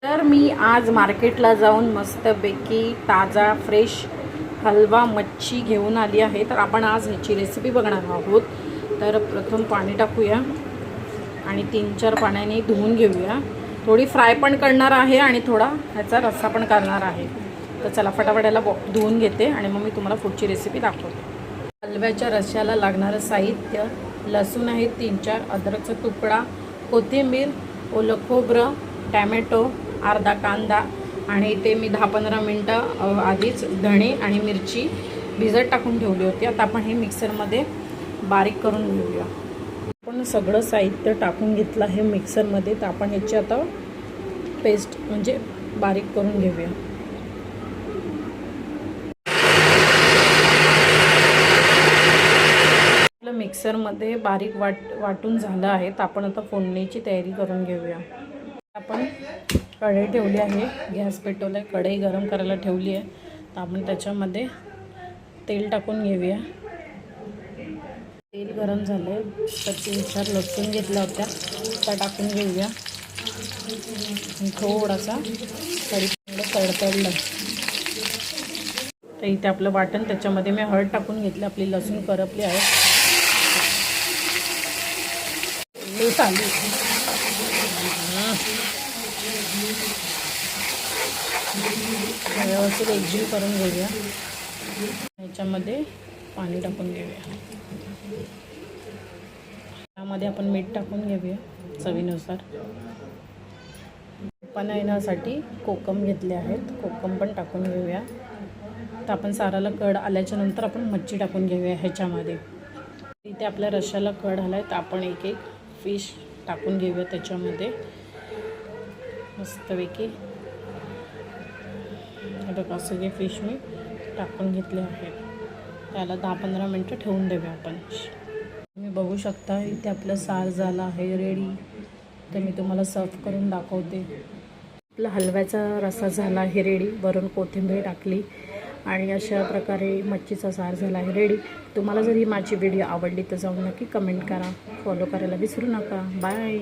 तर मी आज मार्केटला जाऊन मस्तपैकी ताजा फ्रेश हलवा मच्छी घेऊन आली आहे। तर आपण आज ह्याची रेसिपी बघणार आहोत। तर प्रथम पाणी टाकूया आणि 3-4 पाण्याने धुवून घेऊया। थोडी फ्राय पण करणार आहे आणि थोडा ह्याचा रस्सा पण करणार आहे। तर चला फटाफट याला धुवून घेते आणि मग मी तुम्हाला पुढची रेसिपी दाखवते। हलव्याच्या रश्श्याला लागणारं साहित्य: लसूण आहे 3-4, अद्रकचा तुकडा, कोथिंबीर, ओलं खोबरं, टॅमॅटो, अर्धा कांदा आणि ते मी 10-15 मिनटं आधीच धणे आणि मिरची भिजत टाकून ठेवली होती। आता आपण हे मिक्सरमध्ये बारीक करून घेऊया। आपण सगळं साहित्य टाकून घेतलं आहे मिक्सरमध्ये। तर आपण ह्याची आता पेस्ट म्हणजे बारीक करून घेऊया। आपलं मिक्सरमध्ये बारीक वाटून झालं आहे। तर आपण आता फोडणीची तयारी करून घेऊया। आपण कढई ठेवली आहे, गॅस पेटवला आहे, कढई गरम करायला ठेवली आहे। तर आपण त्याच्यामध्ये तेल टाकून घेऊया। तेल गरम झाले तर 3-4 लसूण घेतल्या होत्या त्या टाकून घेऊया। थोडासा कढीपत्ता तडतडला तर इथे आपलं वाटण, त्याच्यामध्ये मी हळद टाकून घेतली। आपली लसूण करपली आहे। व्यवस्थित एकजीव करून घेऊया। याच्यामध्ये पाणी टाकून घेऊया। त्यामध्ये आपण मीठ टाकून घेऊया चवीनुसार। पाणी येण्यासाठी कोकम घेतले आहेत, कोकम पण टाकून घेऊया। तर आपण साराला कड आल्याच्या नंतर आपण मच्छी टाकून घेऊया ह्याच्यामध्ये। इथे आपल्या रश्श्याला कड आला आहे तर आपण एक फिश टाकून घेऊया त्याच्यामध्ये मस्तपैकी। बघा सगळे फिश मी टाकून घेतले आहेत। त्याला 10-15 मिनटं ठेवून देऊया आपण। तुम्ही बघू शकता इथे आपलं सार झालं आहे रेडी। तर मी तुम्हाला सर्व करून दाखवते। आपला हलव्याचा रस्सा झाला आहे रेडी, वरून कोथिंबीर टाकली आणि अशा प्रकारे मच्छीचा सार झाला आहे रेडी। तुम्हाला जर ही माझी व्हिडिओ आवडली तर जाऊन नक्की कमेंट करा, फॉलो करायला विसरू नका। बाय।